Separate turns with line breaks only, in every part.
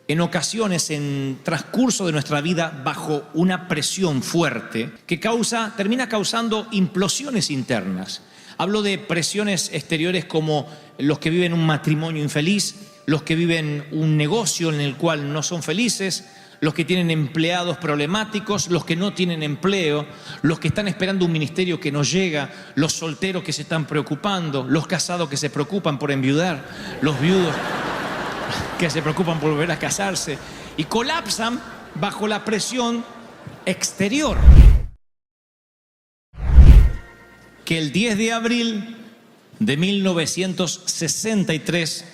en ocasiones en transcurso de nuestra vida bajo una presión fuerte que termina causando implosiones internas. Hablo de presiones exteriores como los que viven un matrimonio infeliz, los que viven un negocio en el cual no son felices, los que tienen empleados problemáticos, los que no tienen empleo, los que están esperando un ministerio que no llega, los solteros que se están preocupando, los casados que se preocupan por enviudar, los viudos que se preocupan por volver a casarse y colapsan bajo la presión exterior. Que el 10 de abril de 1963,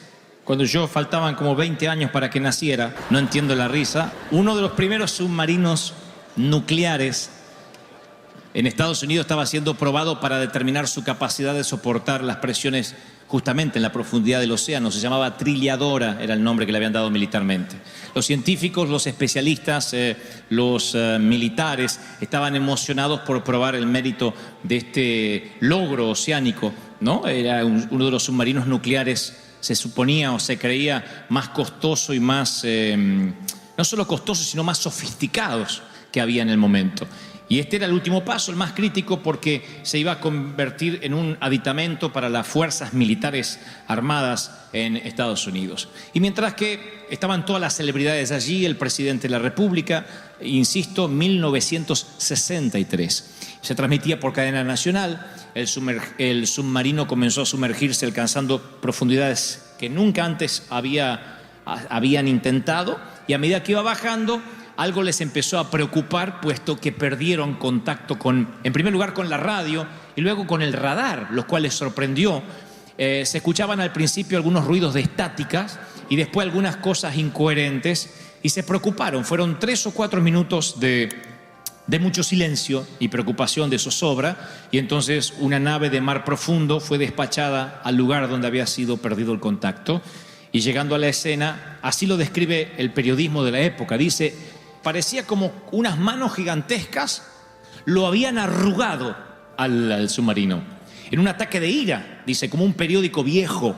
cuando faltaban como 20 años para que naciera, no entiendo la risa, uno de los primeros submarinos nucleares en Estados Unidos estaba siendo probado para determinar su capacidad de soportar las presiones justamente en la profundidad del océano. Se llamaba Trilliadora, era el nombre que le habían dado militarmente. Los científicos, los especialistas, los militares estaban emocionados por probar el mérito de este logro oceánico, ¿no? Era uno de los submarinos nucleares, se suponía o se creía, más costoso y más, no solo costoso, sino más sofisticados que había en el momento. Y este era el último paso, el más crítico, porque se iba a convertir en un aditamento para las fuerzas militares armadas en Estados Unidos. Y mientras que estaban todas las celebridades allí, el presidente de la República, insisto, 1963. Se transmitía por cadena nacional, el submarino comenzó a sumergirse alcanzando profundidades que nunca antes habían intentado, y a medida que iba bajando, algo les empezó a preocupar, puesto que perdieron contacto en primer lugar con la radio y luego con el radar, lo cual les sorprendió. Se escuchaban al principio algunos ruidos de estáticas y después algunas cosas incoherentes y se preocuparon. Fueron 3 o 4 minutos de mucho silencio y preocupación, de zozobra, y entonces una nave de mar profundo fue despachada al lugar donde había sido perdido el contacto, y llegando a la escena, así lo describe el periodismo de la época, dice: parecía como unas manos gigantescas lo habían arrugado al submarino. En un ataque de ira, dice, como un periódico viejo.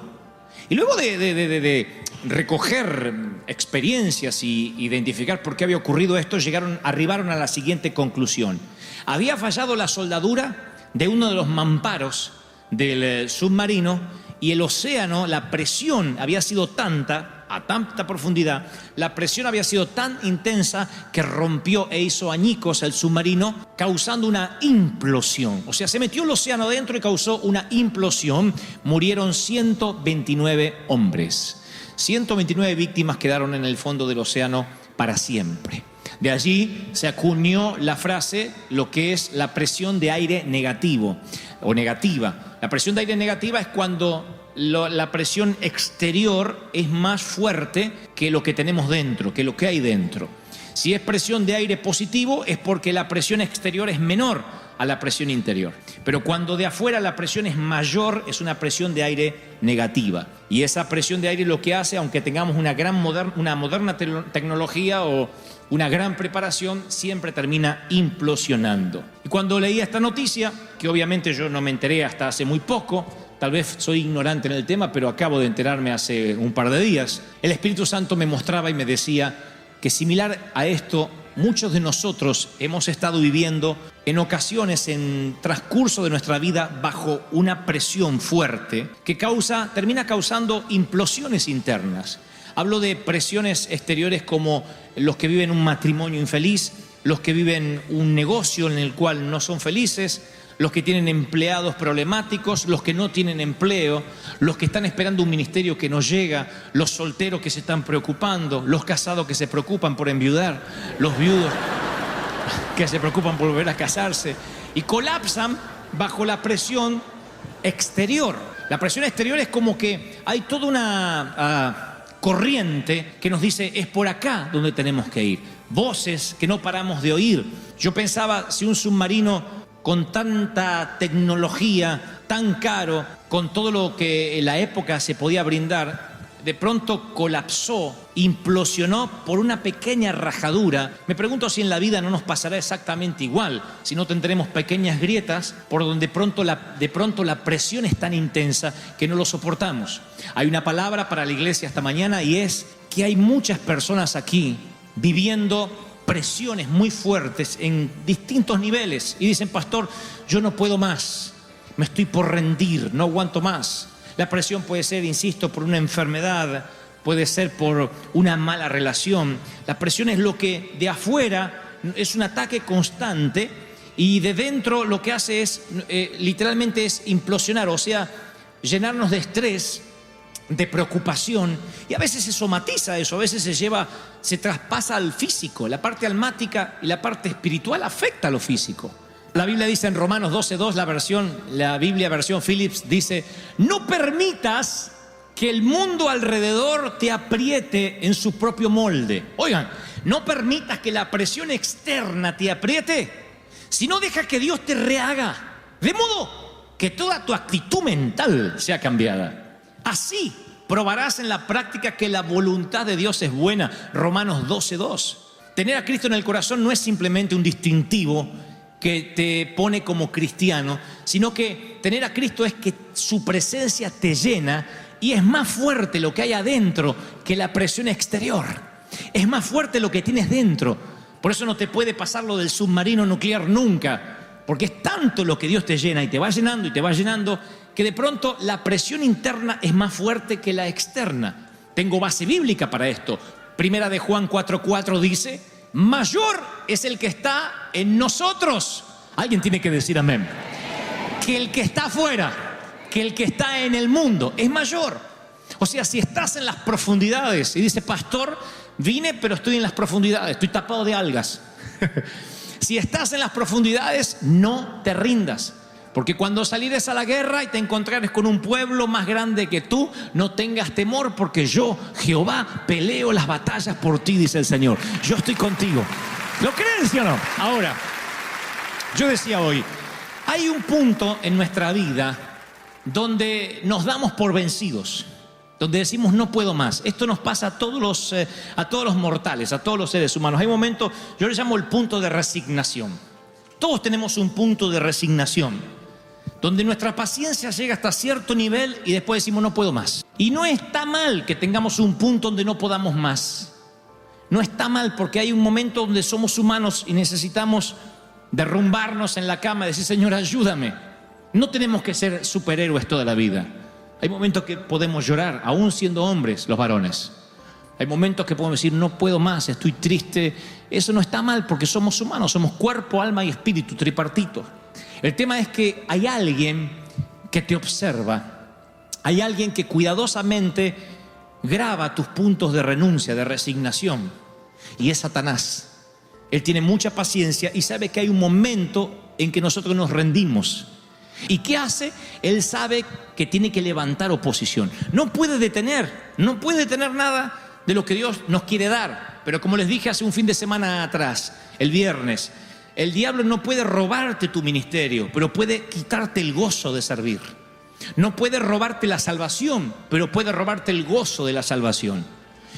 Y luego de recoger experiencias y identificar por qué había ocurrido esto, arribaron a la siguiente conclusión. Había fallado la soldadura de uno de los mamparos del submarino, y el océano, la presión había sido tanta, a tanta profundidad, la presión había sido tan intensa que rompió e hizo añicos el submarino, causando una implosión. O sea, se metió el océano adentro y causó una implosión. Murieron 129 hombres. 129 víctimas quedaron en el fondo del océano para siempre. De allí se acuñó la frase, lo que es la presión de aire negativo o negativa. La presión de aire negativa es cuando la presión exterior es más fuerte que lo que tenemos dentro, que lo que hay dentro. Si es presión de aire positivo, es porque la presión exterior es menor a la presión interior. Pero cuando de afuera la presión es mayor, es una presión de aire negativa. Y esa presión de aire lo que hace, aunque tengamos una moderna tecnología o una gran preparación, siempre termina implosionando. Y cuando leía esta noticia, que obviamente yo no me enteré hasta hace muy poco, tal vez soy ignorante en el tema, pero acabo de enterarme hace un par de días, el Espíritu Santo me mostraba y me decía que similar a esto, muchos de nosotros hemos estado viviendo en ocasiones en transcurso de nuestra vida bajo una presión fuerte que termina causando implosiones internas. Hablo de presiones exteriores como los que viven un matrimonio infeliz, los que viven un negocio en el cual no son felices, los que tienen empleados problemáticos, los que no tienen empleo, los que están esperando un ministerio que no llega, los solteros que se están preocupando, los casados que se preocupan por enviudar, los viudos que se preocupan por volver a casarse, y colapsan bajo la presión exterior. La presión exterior es como que hay toda una corriente que nos dice: es por acá donde tenemos que ir. Voces que no paramos de oír. Yo pensaba, si un submarino con tanta tecnología, tan caro, con todo lo que en la época se podía brindar, de pronto colapsó, implosionó por una pequeña rajadura. Me pregunto si en la vida no nos pasará exactamente igual, si no tendremos pequeñas grietas por donde de pronto la presión es tan intensa que no lo soportamos. Hay una palabra para la iglesia esta mañana y es que hay muchas personas aquí viviendo presiones muy fuertes en distintos niveles y dicen: pastor, yo no puedo más, me estoy por rendir, no aguanto más. La presión puede ser, insisto, por una enfermedad, puede ser por una mala relación. La presión es lo que de afuera es un ataque constante y de dentro lo que hace es, literalmente es implosionar, o sea, llenarnos de estrés, de preocupación, y a veces se somatiza eso, a veces se traspasa al físico. La parte almática y la parte espiritual afecta a lo físico. La Biblia dice en Romanos 12:2, la Biblia versión Phillips dice: no permitas que el mundo alrededor te apriete en su propio molde. Oigan, no permitas que la presión externa te apriete, sino deja que Dios te rehaga, de modo que toda tu actitud mental sea cambiada. Así probarás en la práctica que la voluntad de Dios es buena. Romanos 12:2. Tener a Cristo en el corazón no es simplemente un distintivo que te pone como cristiano, sino que tener a Cristo es que su presencia te llena y es más fuerte lo que hay adentro que la presión exterior. Es más fuerte lo que tienes dentro. Por eso no te puede pasar lo del submarino nuclear nunca, porque es tanto lo que Dios te llena y te va llenando y te va llenando, que de pronto la presión interna es más fuerte que la externa. Tengo base bíblica para esto. Primera de Juan 4:4 dice: mayor es el que está en nosotros. Alguien tiene que decir amén. Que el que está afuera, que el que está en el mundo es mayor. O sea, si estás en las profundidades y dices: pastor, vine pero estoy en las profundidades, estoy tapado de algas. Si estás en las profundidades, no te rindas. Porque cuando salires a la guerra y te encontrares con un pueblo más grande que tú, no tengas temor, porque yo, Jehová, peleo las batallas por ti, dice el Señor. Yo estoy contigo. ¿Lo creen, sí o no? Ahora, yo decía hoy, hay un punto en nuestra vida donde nos damos por vencidos, donde decimos: no puedo más. Esto nos pasa a todos los mortales, a todos los seres humanos. Hay momentos, yo le llamo el punto de resignación. Todos tenemos un punto de resignación, donde nuestra paciencia llega hasta cierto nivel y después decimos: no puedo más. Y no está mal que tengamos un punto donde no podamos más. No está mal, porque hay un momento donde somos humanos y necesitamos derrumbarnos en la cama y decir: Señor, ayúdame. No tenemos que ser superhéroes toda la vida. Hay momentos que podemos llorar, aún siendo hombres, los varones. Hay momentos que podemos decir: no puedo más, estoy triste. Eso no está mal, porque somos humanos, somos cuerpo, alma y espíritu, tripartito. El tema es que hay alguien que te observa, hay alguien que cuidadosamente graba tus puntos de renuncia, de resignación, y es Satanás. Él tiene mucha paciencia y sabe que hay un momento en que nosotros nos rendimos. ¿Y qué hace? Él sabe que tiene que levantar oposición. No puede detener nada de lo que Dios nos quiere dar. Pero como les dije hace un fin de semana atrás, el viernes, el diablo no puede robarte tu ministerio, pero puede quitarte el gozo de servir. No puede robarte la salvación, pero puede robarte el gozo de la salvación.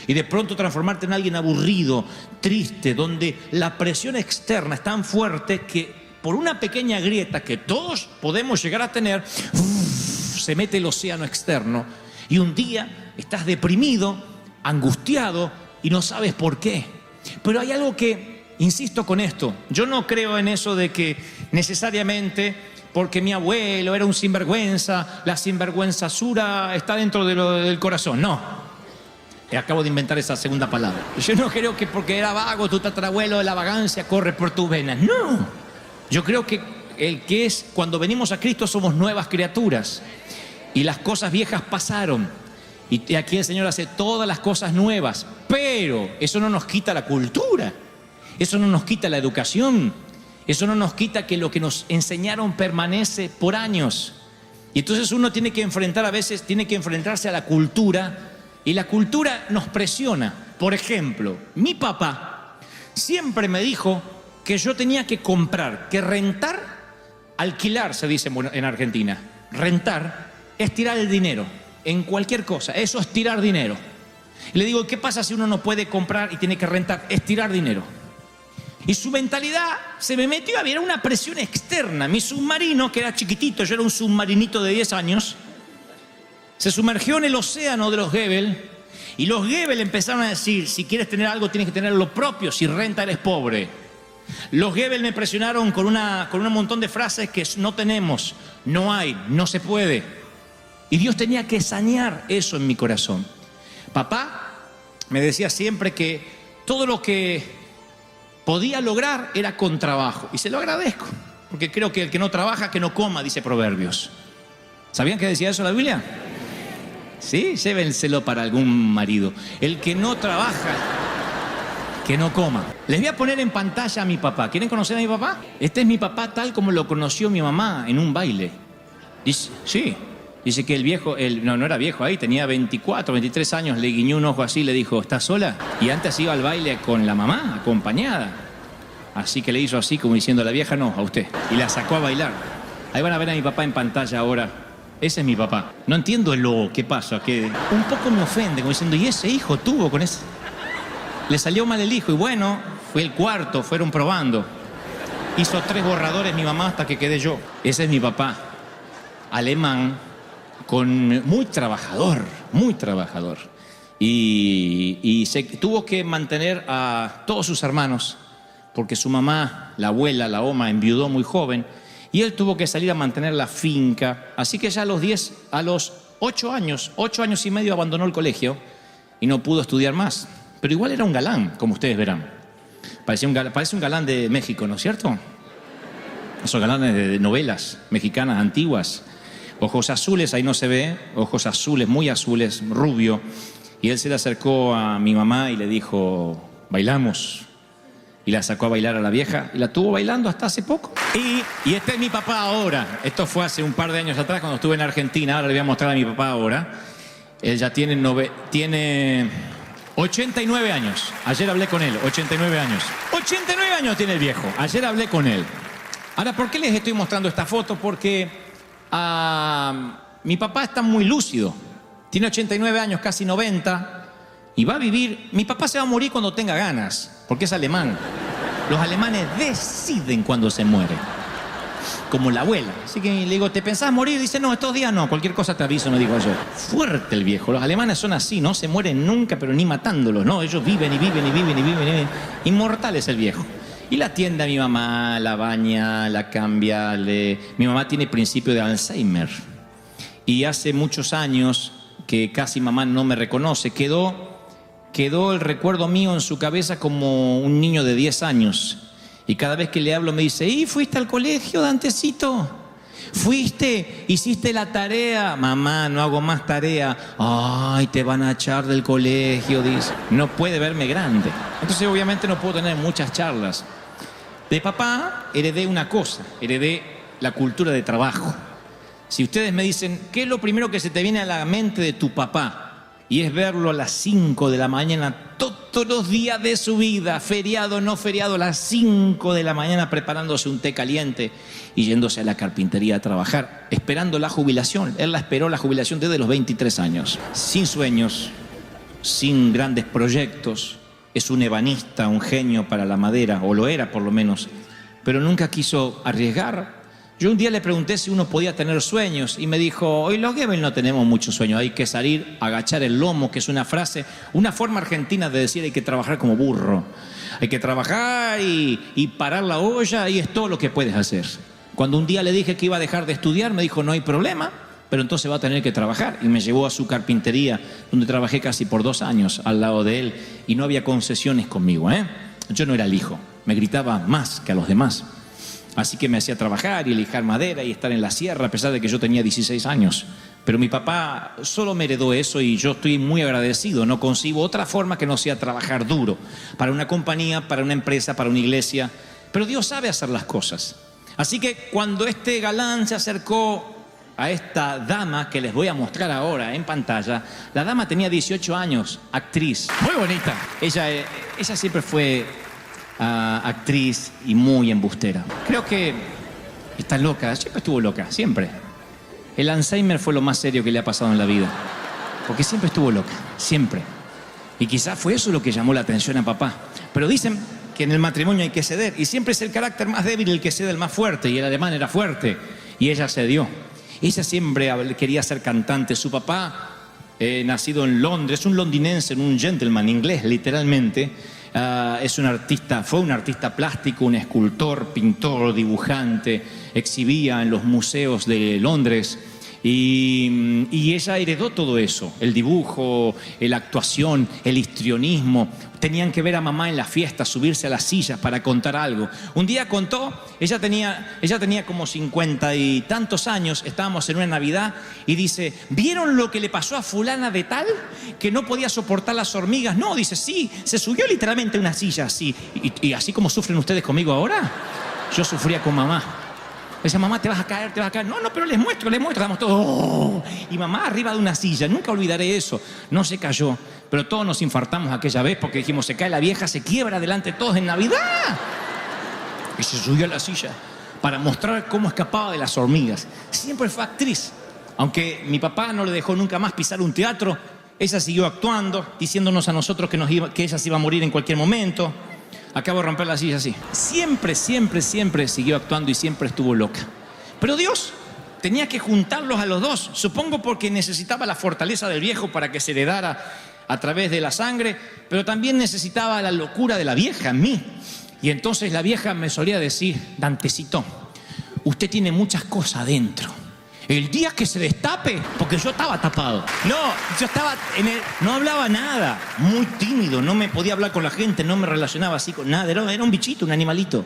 Y de pronto transformarte en alguien aburrido, triste, donde la presión externa es tan fuerte que por una pequeña grieta que todos podemos llegar a tener, se mete el océano externo. Y un día estás deprimido, angustiado y no sabes por qué. Pero hay algo que, insisto con esto, yo no creo en eso de que necesariamente porque mi abuelo era un sinvergüenza, la sinvergüenzasura está dentro del corazón. No, acabo de inventar esa segunda palabra. Yo no creo que porque era vago tu tatarabuelo, la vagancia corre por tus venas. No, yo creo que cuando venimos a Cristo somos nuevas criaturas y las cosas viejas pasaron. Y aquí el Señor hace todas las cosas nuevas, pero eso no nos quita la cultura, eso no nos quita la educación, eso no nos quita que lo que nos enseñaron permanece por años. Y entonces uno tiene que enfrentarse a la cultura, y la cultura nos presiona. Por ejemplo, mi papá siempre me dijo que yo tenía que comprar, que rentar, alquilar se dice en Argentina. Rentar es tirar el dinero. en cualquier cosa. Eso es tirar dinero. Y le digo, ¿qué pasa si uno no puede comprar y tiene que rentar? Es tirar dinero. Y su mentalidad se me metió, había una presión externa. Mi submarino, que era chiquitito, yo era un submarinito de 10 años, se sumergió en el océano de los Goebbels. Y los Goebbels empezaron a decir, si quieres tener algo, tienes que tener lo propio, si renta eres pobre. Los Goebbels me presionaron con un montón de frases que no tenemos, no hay, no se puede. Y Dios tenía que sanear eso en mi corazón. Papá me decía siempre que todo lo que podía lograr era con trabajo. Y se lo agradezco, porque creo que el que no trabaja, que no coma, dice Proverbios. ¿Sabían que decía eso la Biblia? Sí, llévenselo para algún marido. El que no trabaja, que no coma. Les voy a poner en pantalla a mi papá. ¿Quieren conocer a mi papá? Este es mi papá tal como lo conoció mi mamá en un baile. Dice, sí. Dice que el viejo, no era viejo ahí, tenía 24, 23 años, le guiñó un ojo así, le dijo, ¿estás sola? Y antes iba al baile con la mamá, acompañada. Así que le hizo así, como diciendo, la vieja no, a usted. Y la sacó a bailar. Ahí van a ver a mi papá en pantalla ahora. Ese es mi papá. No entiendo qué pasa, que un poco me ofende, como diciendo, ¿y ese hijo tuvo con ese? Le salió mal el hijo, y bueno, fue el cuarto, fueron probando. Hizo 3 borradores mi mamá hasta que quedé yo. Ese es mi papá, alemán, muy trabajador, muy trabajador. Y se tuvo que mantener a todos sus hermanos, porque su mamá, la abuela, la oma, enviudó muy joven, y él tuvo que salir a mantener la finca. Así que ya a los 8 años, 8 años y medio abandonó el colegio y no pudo estudiar más. Pero igual era un galán, como ustedes verán. Parece un galán de México, ¿no es cierto? Esos galanes de novelas mexicanas antiguas. Ojos azules, ahí no se ve, ojos azules, muy azules, rubio. Y él se le acercó a mi mamá y le dijo, bailamos. Y la sacó a bailar a la vieja y la tuvo bailando hasta hace poco. Y este es mi papá ahora. Esto fue hace un par de años atrás cuando estuve en Argentina. Ahora le voy a mostrar a mi papá ahora. Él ya tiene 89 años. Ayer hablé con él, 89 años. 89 años tiene el viejo. Ayer hablé con él. Ahora, ¿por qué les estoy mostrando esta foto? Porque mi papá está muy lúcido. Tiene 89 años, casi 90. Y va a vivir... Mi papá se va a morir cuando tenga ganas, porque es alemán. Los alemanes deciden cuando se mueren. Como la abuela. Así que le digo, ¿te pensás morir? Dice, no, estos días no, cualquier cosa te aviso, me dijo yo. Fuerte el viejo. Los alemanes son así, no se mueren nunca, pero ni matándolos, ¿no? Ellos viven y viven y viven y viven y viven. Inmortal es el viejo. Y la atiende a mi mamá, la baña, la cambia. Mi mamá tiene principio de Alzheimer. Y hace muchos años que casi mamá no me reconoce. Quedó el recuerdo mío en su cabeza como un niño de 10 años. Y cada vez que le hablo me dice, ¿y fuiste al colegio, Dantecito? ¿Fuiste? ¿Hiciste la tarea? Mamá, no hago más tarea. Ay, te van a echar del colegio, dice. No puede verme grande. Entonces obviamente no puedo tener muchas charlas. De papá heredé una cosa, heredé la cultura de trabajo. Si ustedes me dicen, ¿qué es lo primero que se te viene a la mente de tu papá? Y es verlo a las 5 de la mañana, todos los días de su vida, feriado, no feriado, a las 5 de la mañana preparándose un té caliente y yéndose a la carpintería a trabajar, esperando la jubilación. Él la esperó la jubilación desde los 23 años. Sin sueños, sin grandes proyectos. Es un ebanista, un genio para la madera, o lo era por lo menos, pero nunca quiso arriesgar. Yo un día le pregunté si uno podía tener sueños y me dijo, hoy los Goebbels no tenemos muchos sueños, hay que salir, agachar el lomo, que es una frase, una forma argentina de decir hay que trabajar como burro. Hay que trabajar y parar la olla y es todo lo que puedes hacer. Cuando un día le dije que iba a dejar de estudiar, me dijo, no hay problema, pero entonces va a tener que trabajar. Y me llevó a su carpintería, donde trabajé casi por 2 años al lado de él y no había concesiones conmigo, ¿eh? Yo no era el hijo, me gritaba más que a los demás. Así que me hacía trabajar y lijar madera y estar en la sierra, a pesar de que yo tenía 16 años. Pero mi papá solo me heredó eso y yo estoy muy agradecido. No concibo otra forma que no sea trabajar duro. Para una compañía, para una empresa, para una iglesia. Pero Dios sabe hacer las cosas. Así que cuando este galán se acercó a esta dama que les voy a mostrar ahora en pantalla, la dama tenía 18 años, actriz, muy bonita. Ella siempre fue... actriz y muy embustera. Creo que está loca, siempre estuvo loca, siempre. El Alzheimer fue lo más serio que le ha pasado en la vida. porque siempre estuvo loca, siempre. Y quizás fue eso lo que llamó la atención a papá. Pero dicen que en el matrimonio hay que ceder, y siempre es el carácter más débil el que cede al más fuerte, y el alemán era fuerte, y ella cedió. Ella siempre quería ser cantante. Su papá, nacido en Londres, un londinense, un gentleman inglés, literalmente, es un artista, fue un artista plástico, un escultor, pintor, dibujante, exhibía en los museos de Londres. Y ella heredó todo eso, el dibujo, la actuación, el histrionismo. Tenían que ver a mamá en las fiestas, subirse a las sillas para contar algo. Un día contó, ella tenía como 50 y tantos años, estábamos en una Navidad, y dice, ¿vieron lo que le pasó a fulana de tal? Que no podía soportar las hormigas. No, dice, sí, se subió literalmente a una silla así. Y así como sufren ustedes conmigo ahora, yo sufría con mamá. Dice, mamá, te vas a caer, te vas a caer. No, pero les muestro, estamos todos. ¡Oh! Y mamá arriba de una silla, nunca olvidaré eso. No se cayó, pero todos nos infartamos aquella vez porque dijimos, se cae la vieja, se quiebra delante de todos en Navidad. Y se subió a la silla para mostrar cómo escapaba de las hormigas. Siempre fue actriz. Aunque mi papá no le dejó nunca más pisar un teatro, ella siguió actuando, diciéndonos a nosotros que ella se iba a morir en cualquier momento. Acabo de romper la silla así. Siempre siguió actuando y siempre estuvo loca. Pero Dios tenía que juntarlos a los dos, supongo porque necesitaba la fortaleza del viejo para que se heredara a través de la sangre, pero también necesitaba la locura de la vieja en mí. Y entonces la vieja me solía decir, Dantecito, usted tiene muchas cosas adentro. El día que se destape, porque yo estaba tapado. No, yo estaba no hablaba nada, muy tímido, no me podía hablar con la gente, no me relacionaba así con nada, era un bichito, un animalito.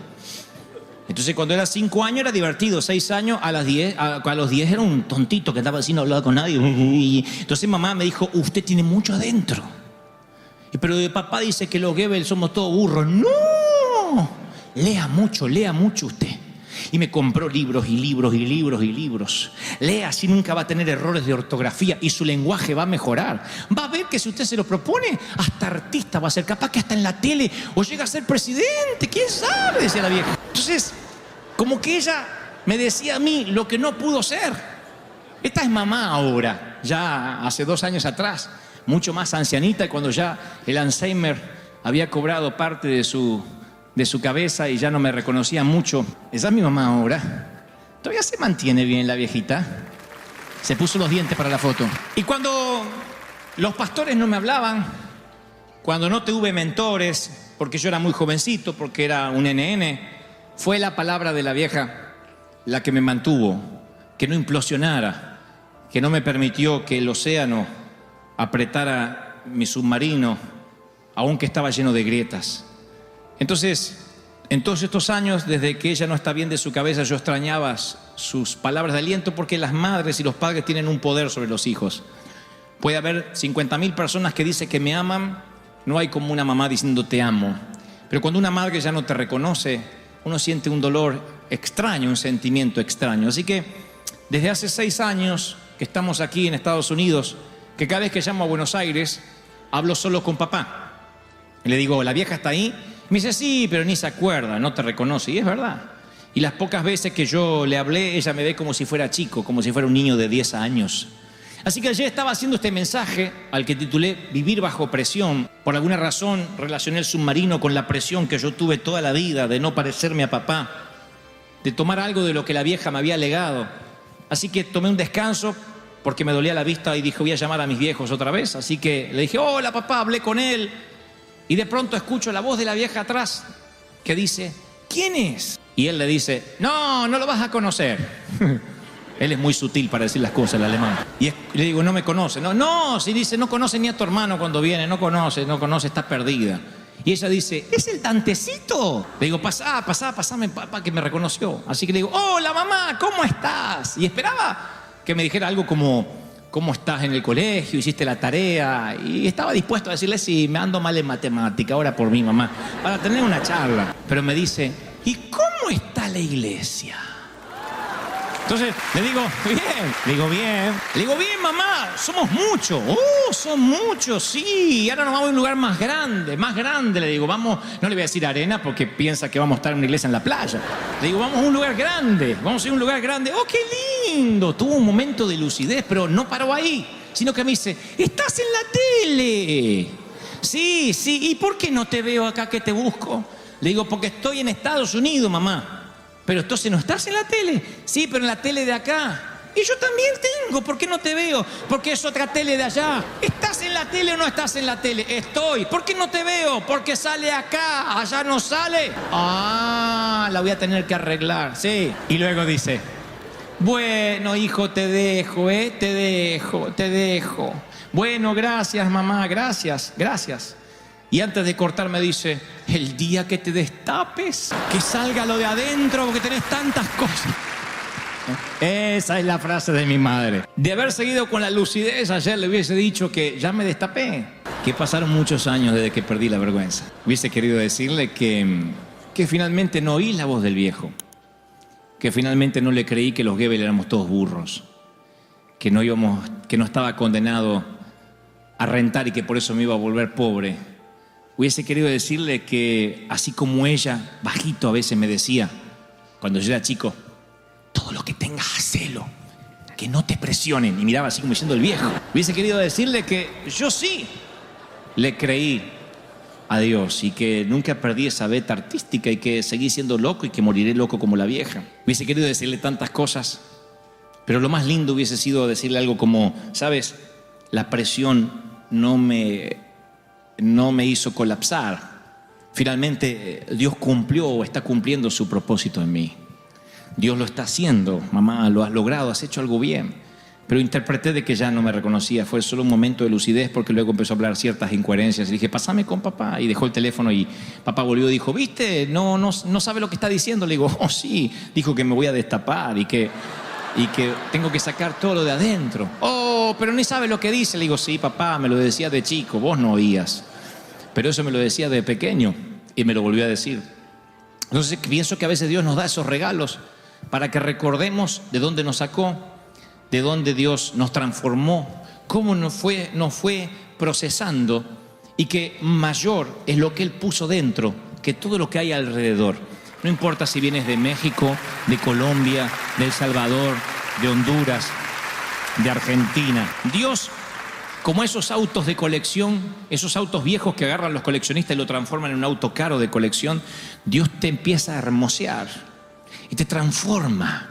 Entonces cuando era 5 años era divertido, 6 años, a los 10 era un tontito que estaba así, no hablaba con nadie. Entonces mamá me dijo, usted tiene mucho adentro. Pero papá dice que los Goebbels somos todos burros. No, lea mucho usted. Y me compró libros y libros y libros y libros. Lea, así nunca va a tener errores de ortografía y su lenguaje va a mejorar. Va a ver que si usted se lo propone, hasta artista va a ser, capaz que hasta en la tele, o llega a ser presidente, quién sabe, decía la vieja. Entonces, como que ella me decía a mí lo que no pudo ser. Esta es mamá ahora, ya hace 2 años atrás, mucho más ancianita, cuando ya el Alzheimer había cobrado parte de su cabeza y ya no me reconocía mucho. Esa es mi mamá ahora. Todavía se mantiene bien la viejita. Se puso los dientes para la foto. Y cuando los pastores no me hablaban, cuando no tuve mentores, porque yo era muy jovencito, porque era un NN, fue la palabra de la vieja la que me mantuvo, que no implosionara, que no me permitió que el océano apretara mi submarino, aunque estaba lleno de grietas. Entonces, en todos estos años, desde que ella no está bien de su cabeza, yo extrañaba sus palabras de aliento, porque las madres y los padres tienen un poder sobre los hijos. Puede haber 50.000 personas que dicen que me aman, no hay como una mamá diciendo te amo. Pero cuando una madre ya no te reconoce, uno siente un dolor extraño, un sentimiento extraño. Así que desde hace 6 años que estamos aquí en Estados Unidos, que cada vez que llamo a Buenos Aires, hablo solo con papá. Y le digo, ¿la vieja está ahí? Me dice, sí, pero ni se acuerda, no te reconoce. Y es verdad. Y las pocas veces que yo le hablé, ella me ve como si fuera chico, como si fuera un niño de 10 años. Así que ayer estaba haciendo este mensaje al que titulé Vivir bajo presión. Por alguna razón relacioné el submarino con la presión que yo tuve toda la vida de no parecerme a papá, de tomar algo de lo que la vieja me había legado. Así que tomé un descanso porque me dolía la vista y dije, voy a llamar a mis viejos otra vez. Así que le dije, hola papá, hablé con él. Y de pronto escucho la voz de la vieja atrás que dice, ¿quién es? Y él le dice, no lo vas a conocer. Él es muy sutil para decir las cosas, el alemán. Y le digo, no me conoce. No, si dice, no conoce ni a tu hermano cuando viene, no conoce, está perdida. Y ella dice, ¿es el Dantecito? Le digo, pasame papá, que me reconoció. Así que le digo, hola mamá, ¿cómo estás? Y esperaba que me dijera algo como, ¿cómo estás en el colegio? ¿Hiciste la tarea? Y estaba dispuesto a decirle, sí, me ando mal en matemática, ahora por mi mamá, para tener una charla. Pero me dice, ¿y cómo está la iglesia? Entonces le digo, bien, mamá, somos muchos. Son muchos, sí. Y ahora nos vamos a un lugar más grande, le digo, vamos, no le voy a decir arena porque piensa que vamos a estar en una iglesia en la playa. Le digo, vamos a un lugar grande, vamos a ir a un lugar grande. ¡Oh, qué lindo! Tuvo un momento de lucidez, pero no paró ahí. sino que me dice, estás en la tele. Sí, ¿y por qué no te veo acá que te busco? Le digo, porque estoy en Estados Unidos, mamá. Pero entonces no estás en la tele. Sí, pero en la tele de acá. Y yo también tengo, ¿por qué no te veo? Porque es otra tele de allá. ¿Estás en la tele o no estás en la tele? Estoy. ¿Por qué no te veo? Porque sale acá, allá no sale. Ah, la voy a tener que arreglar, sí. Y luego dice, bueno, hijo, te dejo, te dejo. Bueno, gracias, mamá, gracias. Y antes de cortar me dice, el día que te destapes, que salga lo de adentro, porque tenés tantas cosas. Esa es la frase de mi madre. De haber seguido con la lucidez, ayer le hubiese dicho que ya me destapé. Que pasaron muchos años desde que perdí la vergüenza. Hubiese querido decirle que finalmente no oí la voz del viejo. Que finalmente no le creí que los Goebbels éramos todos burros. Que no estaba condenado a rentar y que por eso me iba a volver pobre. Hubiese querido decirle que, así como ella, bajito a veces me decía, cuando yo era chico, todo lo que tengas, hacelo, que no te presionen. Y miraba así como diciendo el viejo. Hubiese querido decirle que yo sí le creí a Dios y que nunca perdí esa beta artística y que seguí siendo loco y que moriré loco como la vieja. Hubiese querido decirle tantas cosas, pero lo más lindo hubiese sido decirle algo como, ¿sabes? La presión no me hizo colapsar. Finalmente Dios cumplió o está cumpliendo su propósito en mí. Dios lo está haciendo, mamá, lo has logrado, has hecho algo bien. Pero interpreté de que ya no me reconocía, fue solo un momento de lucidez porque luego empezó a hablar ciertas incoherencias. Y dije, pásame con papá. Y dejó el teléfono y papá volvió y dijo, ¿viste? No sabe lo que está diciendo. Le digo, oh sí, dijo que me voy a destapar y que tengo que sacar todo lo de adentro. Oh, pero ni sabe lo que dice. Le digo, sí, papá, me lo decía de chico, vos no oías. Pero eso me lo decía de pequeño y me lo volvió a decir. Entonces pienso que a veces Dios nos da esos regalos para que recordemos de dónde nos sacó, de dónde Dios nos transformó, cómo nos fue procesando y que mayor es lo que Él puso dentro que todo lo que hay alrededor. No importa si vienes de México, de Colombia, de El Salvador, de Honduras, de Argentina. Dios, como esos autos de colección, esos autos viejos que agarran los coleccionistas y lo transforman en un auto caro de colección, Dios te empieza a hermosear y te transforma.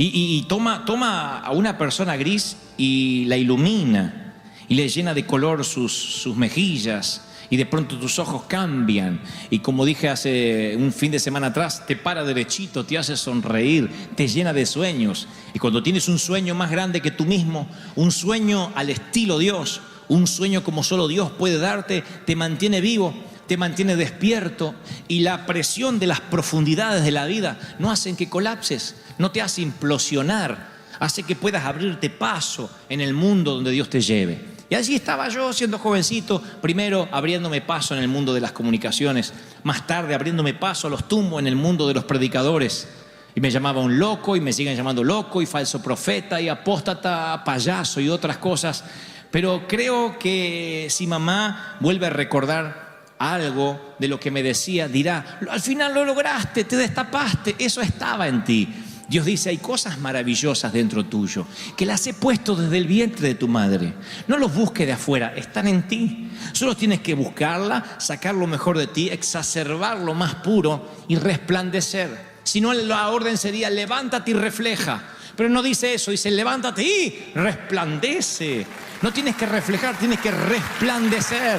Y toma a una persona gris y la ilumina y le llena de color sus mejillas. Y de pronto tus ojos cambian. Y como dije hace un fin de semana atrás, te para derechito, te hace sonreír, te llena de sueños. Y cuando tienes un sueño más grande que tú mismo, un sueño al estilo Dios, un sueño como solo Dios puede darte, te mantiene vivo, te mantiene despierto. Y la presión de las profundidades de la vida no hacen que colapses, no te hace implosionar, hace que puedas abrirte paso en el mundo donde Dios te lleve. Y allí estaba yo siendo jovencito, primero abriéndome paso en el mundo de las comunicaciones, más tarde abriéndome paso a los tumbos en el mundo de los predicadores. Y me llamaba un loco y me siguen llamando loco y falso profeta y apóstata, payaso y otras cosas. Pero creo que si mamá vuelve a recordar algo de lo que me decía, dirá, al final lo lograste, te destapaste, eso estaba en ti. Dios dice, hay cosas maravillosas dentro tuyo, que las he puesto desde el vientre de tu madre. No los busques de afuera, están en ti. Solo tienes que buscarla, sacar lo mejor de ti, exacerbar lo más puro y resplandecer. Si no, la orden sería, levántate y refleja. Pero no dice eso, dice, levántate y resplandece. No tienes que reflejar, tienes que resplandecer.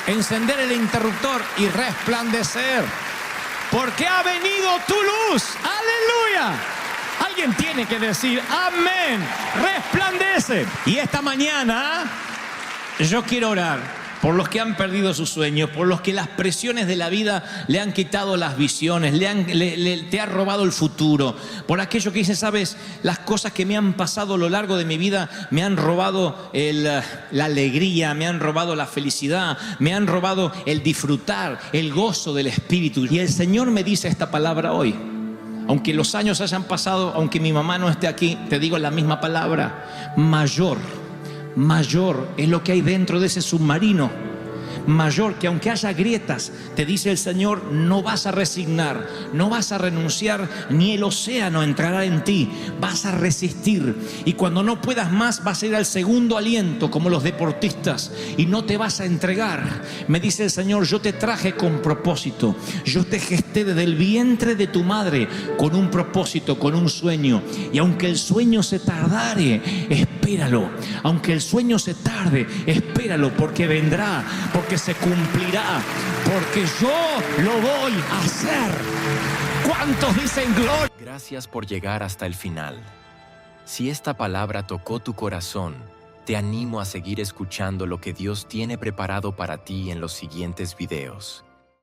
Encender el interruptor y resplandecer. Porque ha venido tu luz. ¡Aleluya! Alguien tiene que decir amén, resplandece. Y esta mañana yo quiero orar por los que han perdido sus sueños, por los que las presiones de la vida le han quitado las visiones, te ha robado el futuro, por aquellos que dicen, sabes, las cosas que me han pasado a lo largo de mi vida me han robado la alegría, me han robado la felicidad, me han robado el disfrutar, el gozo del Espíritu. Y el Señor me dice esta palabra hoy. Aunque los años hayan pasado, aunque mi mamá no esté aquí, te digo la misma palabra. Mayor es lo que hay dentro de ese submarino. mayor, que aunque haya grietas, te dice el Señor, no vas a resignar, no vas a renunciar, ni el océano entrará en ti, vas a resistir. Y cuando no puedas más, vas a ir al segundo aliento como los deportistas y no te vas a entregar. Me dice el Señor, yo te traje con propósito, yo te gesté desde el vientre de tu madre con un propósito, con un sueño. Y aunque el sueño se tardare, espéralo. Aunque el sueño se tarde, espéralo, porque vendrá, porque se cumplirá, porque yo lo voy a hacer. ¿Cuántos dicen gloria?
Gracias por llegar hasta el final. Si esta palabra tocó tu corazón, te animo a seguir escuchando lo que Dios tiene preparado para ti en los siguientes videos.